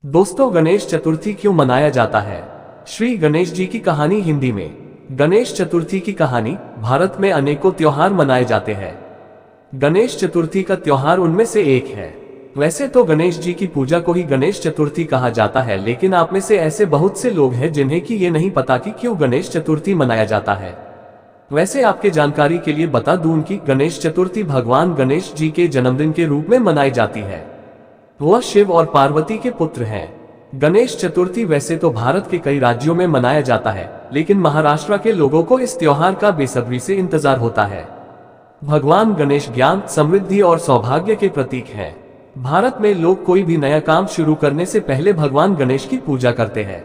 दोस्तों, गणेश चतुर्थी क्यों मनाया जाता है? श्री गणेश जी की कहानी हिंदी में। गणेश चतुर्थी की कहानी। भारत में अनेकों त्योहार मनाए जाते हैं। गणेश चतुर्थी का त्योहार उनमें से एक है। वैसे तो गणेश जी की पूजा को ही गणेश चतुर्थी कहा जाता है, लेकिन आप में से ऐसे बहुत से लोग हैं जिन्हें कि ये नहीं पता कि क्यों गणेश चतुर्थी मनाया जाता है। वैसे आपके जानकारी के लिए बता दूं कि गणेश चतुर्थी भगवान गणेश जी के जन्मदिन के रूप में मनाई जाती है। वह शिव और पार्वती के पुत्र हैं। गणेश चतुर्थी वैसे तो भारत के कई राज्यों में मनाया जाता है, लेकिन महाराष्ट्र के लोगों को इस त्योहार का बेसब्री से इंतजार होता है। भगवान गणेश ज्ञान, समृद्धि और सौभाग्य के प्रतीक हैं। भारत में लोग कोई भी नया काम शुरू करने से पहले भगवान गणेश की पूजा करते हैं।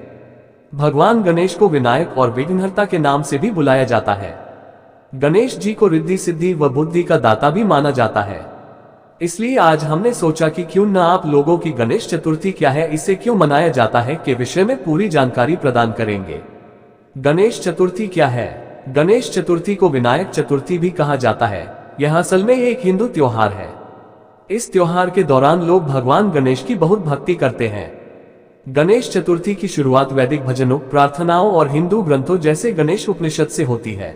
भगवान गणेश को विनायक और विघ्नहर्ता के नाम से भी बुलाया जाता है। गणेश जी को रिद्धि सिद्धि व बुद्धि का दाता भी माना जाता है। इसलिए आज हमने सोचा कि क्यों न आप लोगों की गणेश चतुर्थी क्या है, इसे क्यों मनाया जाता है के विषय में पूरी जानकारी प्रदान करेंगे। गणेश चतुर्थी क्या है? गणेश चतुर्थी को विनायक चतुर्थी भी कहा जाता है। यह असल में एक हिंदू त्योहार है। इस त्योहार के दौरान लोग भगवान गणेश की बहुत भक्ति करते हैं। गणेश चतुर्थी की शुरुआत वैदिक भजनों, प्रार्थनाओं और हिंदू ग्रंथों जैसे गणेश उपनिषद से होती है।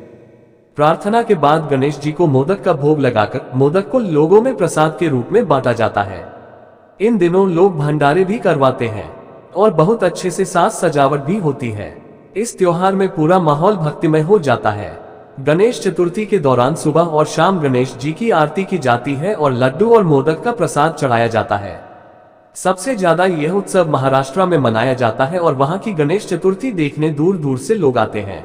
प्रार्थना के बाद गणेश जी को मोदक का भोग लगाकर मोदक को लोगों में प्रसाद के रूप में बांटा जाता है। इन दिनों लोग भंडारे भी करवाते हैं और बहुत अच्छे से साज सजावट भी होती है। इस त्योहार में पूरा माहौल भक्तिमय हो जाता है। गणेश चतुर्थी के दौरान सुबह और शाम गणेश जी की आरती की जाती है और लड्डू और मोदक का प्रसाद चढ़ाया जाता है। सबसे ज्यादा यह उत्सव महाराष्ट्र में मनाया जाता है और वहां की गणेश चतुर्थी देखने दूर दूर से लोग आते हैं।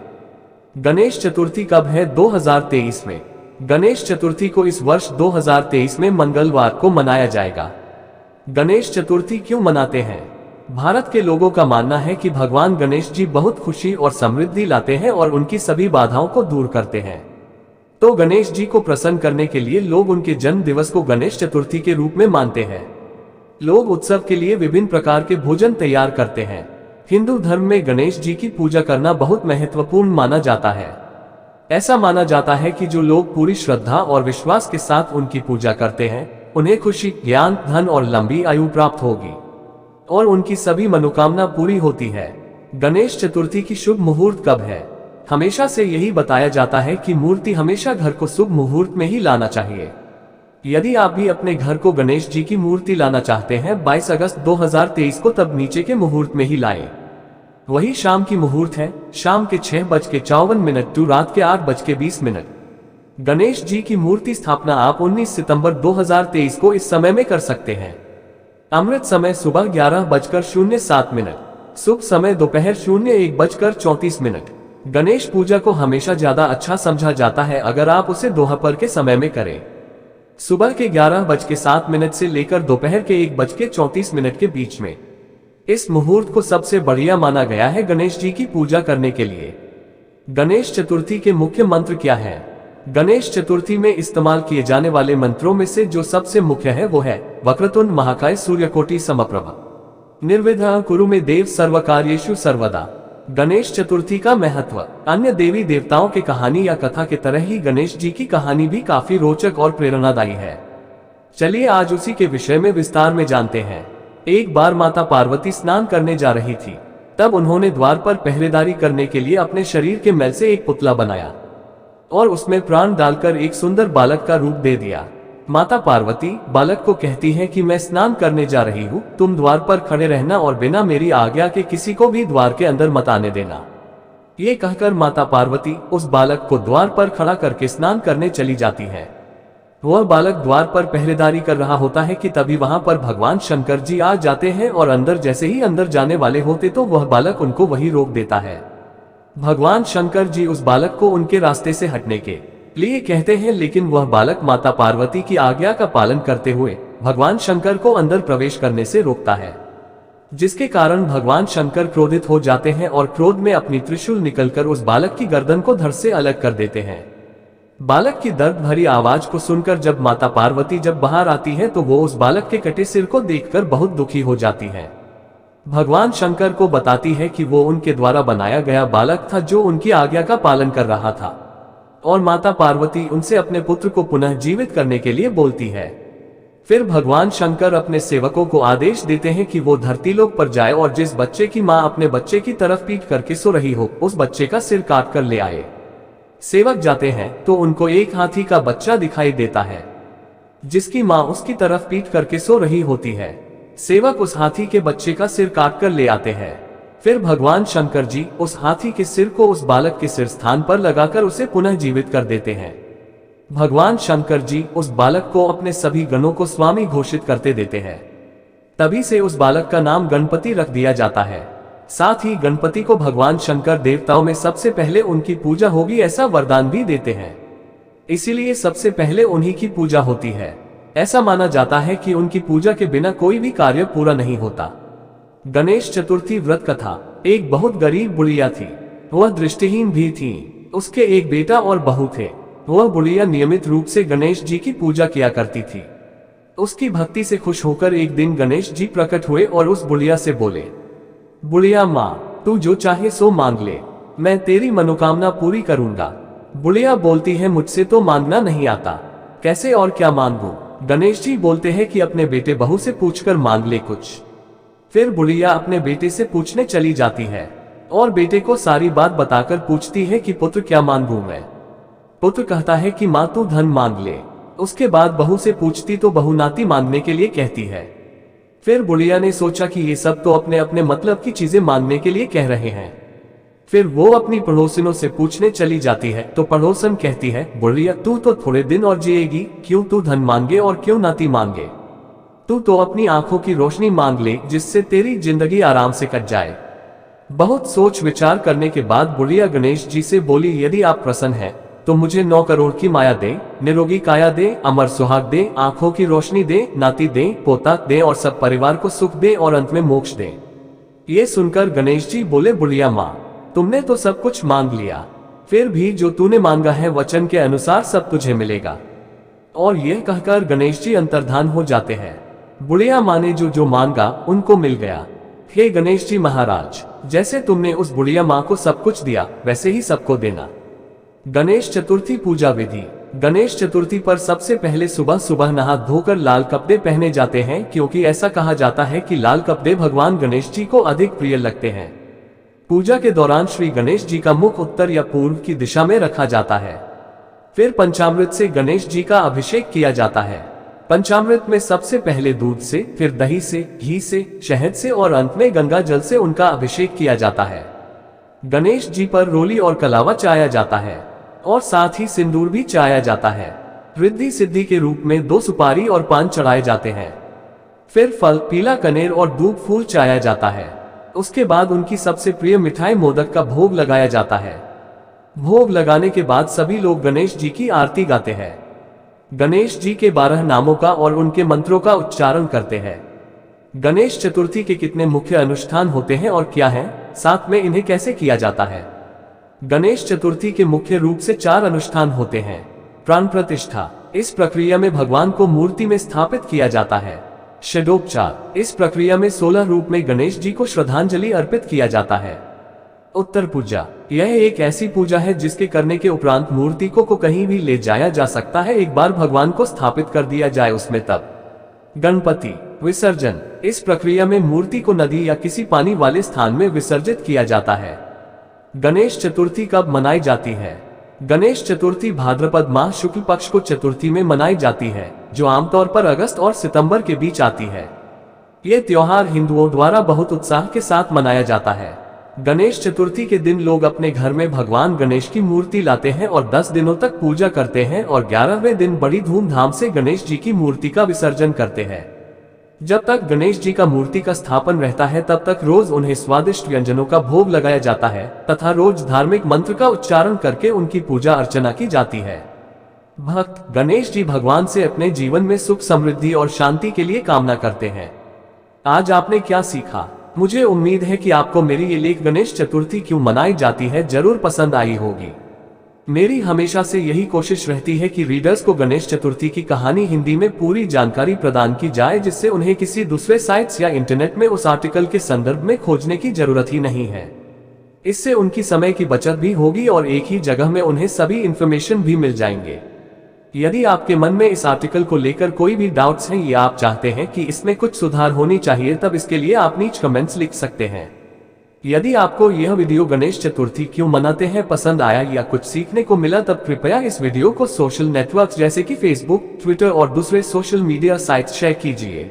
गणेश चतुर्थी कब है? 2023 में। गणेश चतुर्थी को इस वर्ष 2023 में मंगलवार को मनाया जाएगा। गणेश चतुर्थी क्यों मनाते हैं? भारत के लोगों का मानना है कि भगवान गणेश जी बहुत खुशी और समृद्धि लाते हैं और उनकी सभी बाधाओं को दूर करते हैं। तो गणेश जी को प्रसन्न करने के लिए लोग उनके जन्म दिवस को गणेश चतुर्थी के रूप में मानते हैं। लोग उत्सव के लिए विभिन्न प्रकार के भोजन तैयार करते हैं। हिंदू धर्म में गणेश जी की पूजा करना बहुत महत्वपूर्ण माना जाता है। ऐसा माना जाता है कि जो लोग पूरी श्रद्धा और विश्वास के साथ उनकी पूजा करते हैं, उन्हें खुशी, ज्ञान, धन और लंबी आयु प्राप्त होगी और उनकी सभी मनोकामना पूरी होती है। गणेश चतुर्थी की शुभ मुहूर्त कब है? हमेशा से यही बताया जाता है कि मूर्ति हमेशा घर को शुभ मुहूर्त में ही लाना चाहिए। यदि आप भी अपने घर को गणेश जी की मूर्ति लाना चाहते हैं 22 अगस्त 2023 को, तब नीचे के मुहूर्त में ही लाएं। वही शाम की मुहूर्त है, शाम के 6:54 टू रात के 8:20। गणेश जी की मूर्ति स्थापना आप 19 सितंबर 2023 को इस समय में कर सकते हैं। अमृत समय सुबह 11:07। शुभ समय दोपहर 01:34। गणेश पूजा को हमेशा ज्यादा अच्छा समझा जाता है अगर आप उसे दोपहर के समय में करें। सुबह के 11:07 से लेकर दोपहर के 1:34 के बीच में। इस मुहूर्त को सबसे बढ़िया माना गया है गणेश जी की पूजा करने के लिए। गणेश चतुर्थी के मुख्य मंत्र क्या है? गणेश चतुर्थी में इस्तेमाल किए जाने वाले मंत्रों में से जो सबसे मुख्य है वो है वक्रतुंड महाकाय सूर्यकोटि समप्रभ निर्विघ्नं कुरु मे देव सर्वकार्येषु सर्वदा। गणेश चतुर्थी का महत्व। अन्य देवी देवताओं के कहानी या कथा के तरह ही गणेश जी की कहानी भी काफी रोचक और प्रेरणादायी है। चलिए आज उसी के विषय में विस्तार में जानते हैं। एक बार माता पार्वती स्नान करने जा रही थी। तब उन्होंने द्वार पर पहरेदारी करने के लिए अपने शरीर के मैल से एक पुतला बनाया और उसमें प्राण डालकर एक सुंदर बालक का रूप दे दिया। माता पार्वती बालक को कहती हैं कि मैं स्नान करने जा रही हूँ, तुम द्वार पर खड़े रहना और बिना मेरी आज्ञा के किसी को भी द्वार के अंदर मत आने देना। ये कहकर माता पार्वती उस बालक को द्वार पर खड़ा करके स्नान करने चली जाती है। वह बालक द्वार पर पहरेदारी कर रहा होता है कि तभी वहां पर भगवान शंकर जी आ जाते हैं और अंदर जैसे ही अंदर जाने वाले होते तो वह बालक उनको वहीं रोक देता है। भगवान शंकर जी उस बालक को उनके रास्ते से हटने के लिए कहते हैं, लेकिन वह बालक माता पार्वती की आज्ञा का पालन करते हुए भगवान शंकर को अंदर प्रवेश करने से रोकता है, जिसके कारण भगवान शंकर क्रोधित हो जाते हैं और क्रोध में अपनी त्रिशूल निकलकर उस बालक की गर्दन को धड़ से अलग कर देते हैं। बालक की दर्द भरी आवाज को सुनकर जब माता पार्वती बाहर आती है तो वो उस बालक के कटे सिर को देखकर बहुत दुखी हो जाती है। भगवान शंकर को बताती है कि वो उनके द्वारा बनाया गया बालक था जो उनकी आज्ञा का पालन कर रहा था और माता पार्वती उनसे अपने पुत्र को पुनः जीवित करने के लिए बोलती है। फिर भगवान शंकर अपने सेवकों को आदेश देते हैं कि वो धरती लोक पर जाए और जिस बच्चे की माँ अपने बच्चे की तरफ पीट करके सो रही हो उस बच्चे का सिर काट कर ले आए। सेवक जाते हैं तो उनको एक हाथी का बच्चा दिखाई देता है जिसकी माँ उसकी तरफ पीट करके सो रही होती है। सेवक उस हाथी के बच्चे का सिर काट कर ले आते हैं। फिर भगवान शंकर जी उस हाथी के सिर को उस बालक के सिर स्थान पर लगाकर उसे पुनः जीवित कर देते हैं। भगवान शंकर जी उस बालक को अपने सभी गणों को स्वामी घोषित करते देते हैं। तभी से उस बालक का नाम गणपति रख दिया जाता है। साथ ही गणपति को भगवान शंकर देवताओं में सबसे पहले उनकी पूजा होगी ऐसा वरदान भी देते हैं, इसीलिए सबसे पहले उन्हीं की पूजा होती है। ऐसा माना जाता है कि उनकी पूजा के बिना कोई भी कार्य पूरा नहीं होता। गणेश चतुर्थी व्रत कथा। एक बहुत गरीब बुढ़िया थी, वह दृष्टिहीन भी थी। उसके एक बेटा और बहू थे। वह बुढ़िया नियमित रूप से गणेश जी की पूजा किया करती थी। उसकी भक्ति से खुश होकर एक दिन गणेश जी प्रकट हुए और उस बुढ़िया से बोले, बुढ़िया माँ, तू जो चाहे सो मांग ले, मैं तेरी मनोकामना पूरी करूंगा। बुढ़िया बोलती है, मुझसे तो मांगना नहीं आता, कैसे और क्या मांगूं? गणेश जी बोलते हैं कि अपने बेटे बहू से पूछकर मांग ले कुछ। फिर बुढ़िया अपने बेटे से पूछने चली जाती है और बेटे को सारी बात बताकर पूछती है कि पुत्र क्या मांगूं मैं? पुत्र कहता है कि माँ तू धन मांग ले। उसके बाद बहू से पूछती तो बहू नाती मांगने के लिए कहती है। फिर बुढ़िया ने सोचा कि ये सब तो अपने अपने मतलब की चीजें मांगने के लिए कह रहे हैं। फिर वो अपनी पड़ोसिनों से पूछने चली जाती है तो पड़ोसन कहती है, बुढ़िया तू तो थोड़े दिन और जिएगी, क्यों तू धन मांगे और क्यों नाती मांगे? तू तो अपनी आंखों की रोशनी मांग ले जिससे तेरी जिंदगी आराम से कट जाए। बहुत सोच विचार करने के बाद बुढ़िया गणेश जी से बोली, यदि आप प्रसन्न हैं तो मुझे 9 करोड़ की माया दे, निरोगी काया दे, अमर सुहाग दे, आंखों की रोशनी दे, नाती दे, पोता दे और सब परिवार को सुख दे और अंत में मोक्ष दे। ये सुनकर गणेश जी बोले, बुढ़िया माँ, तुमने तो सब कुछ मांग लिया, फिर भी जो तूने मांगा है वचन के अनुसार सब तुझे मिलेगा। और यह कहकर गणेश जी अंतर्धान हो जाते हैं। बुढ़िया माँ ने जो जो मांगा उनको मिल गया। हे गणेश जी महाराज, जैसे तुमने उस बुढ़िया माँ को सब कुछ दिया वैसे ही सबको देना। गणेश चतुर्थी पूजा विधि। गणेश चतुर्थी पर सबसे पहले सुबह सुबह नहा धोकर लाल कपड़े पहने जाते हैं, क्योंकि ऐसा कहा जाता है कि लाल कपड़े भगवान गणेश जी को अधिक प्रिय लगते हैं। पूजा के दौरान श्री गणेश जी का मुख उत्तर या पूर्व की दिशा में रखा जाता है। फिर पंचामृत से गणेश जी का अभिषेक किया जाता है। पंचामृत में सबसे पहले दूध से, फिर दही से, घी से, शहद से और अंत में गंगा जल से उनका अभिषेक किया जाता है। गणेश जी पर रोली और कलावा चाया जाता है और साथ ही सिंदूर भी चाया जाता है। रिद्धि सिद्धि के रूप में 2 सुपारी और पान चढ़ाए जाते हैं। फिर फल, पीला कनेर और दूब फूल चाया जाता है। उसके बाद उनकी सबसे प्रिय मिठाई मोदक का भोग लगाया जाता है। भोग लगाने के बाद सभी लोग गणेश जी की आरती गाते हैं। गणेश जी के 12 नामों का और उनके मंत्रों का उच्चारण करते हैं। गणेश चतुर्थी के कितने मुख्य अनुष्ठान होते हैं और क्या हैं, साथ में इन्हें कैसे किया जाता है? गणेश चतुर्थी के मुख्य रूप से 4 अनुष्ठान होते हैं। प्राण प्रतिष्ठा, इस प्रक्रिया में भगवान को मूर्ति में स्थापित किया जाता है। षडोपचार, इस प्रक्रिया में 16 रूप में गणेश जी को श्रद्धांजलि अर्पित किया जाता है। उत्तर पूजा, यह एक ऐसी पूजा है जिसके करने के उपरांत मूर्ति को कहीं भी ले जाया जा सकता है, एक बार भगवान को स्थापित कर दिया जाए उसमें तब। गणपति विसर्जन, इस प्रक्रिया में मूर्ति को नदी या किसी पानी वाले स्थान में विसर्जित किया जाता है। गणेश चतुर्थी कब मनाई जाती है? गणेश चतुर्थी भाद्रपद माह शुक्ल पक्ष को चतुर्थी में मनाई जाती है, जो आमतौर पर अगस्त और सितंबर के बीच आती है। ये त्योहार हिंदुओं द्वारा बहुत उत्साह के साथ मनाया जाता है। गणेश चतुर्थी के दिन लोग अपने घर में भगवान गणेश की मूर्ति लाते हैं और 10 दिनों तक पूजा करते हैं और 11वें दिन बड़ी धूमधाम से गणेश जी की मूर्ति का विसर्जन करते हैं। जब तक गणेश जी का मूर्ति का स्थापन रहता है तब तक रोज उन्हें स्वादिष्ट व्यंजनों का भोग लगाया जाता है तथा रोज धार्मिक मंत्र का उच्चारण करके उनकी पूजा अर्चना की जाती है। भक्त गणेश जी भगवान से अपने जीवन में सुख, समृद्धि और शांति के लिए कामना करते हैं। आज आपने क्या सीखा? मुझे उम्मीद है कि आपको मेरी ये लेख गणेश चतुर्थी क्यों मनाई जाती है जरूर पसंद आई होगी। मेरी हमेशा से यही कोशिश रहती है कि रीडर्स को गणेश चतुर्थी की कहानी हिंदी में पूरी जानकारी प्रदान की जाए, जिससे उन्हें किसी दूसरे साइट्स या इंटरनेट में उस आर्टिकल के संदर्भ में खोजने की जरूरत ही नहीं है। इससे उनकी समय की बचत भी होगी और एक ही जगह में उन्हें सभी इंफॉर्मेशन भी मिल जाएंगे। यदि आपके मन में इस आर्टिकल को लेकर कोई भी डाउट्स हैं या आप चाहते हैं कि इसमें कुछ सुधार होनी चाहिए, तब इसके लिए आप नीचे कमेंट्स लिख सकते हैं। यदि आपको यह वीडियो गणेश चतुर्थी क्यों मनाते हैं पसंद आया या कुछ सीखने को मिला, तब कृपया इस वीडियो को सोशल नेटवर्क जैसे कि फेसबुक, ट्विटर और दूसरे सोशल मीडिया साइट्स शेयर कीजिए।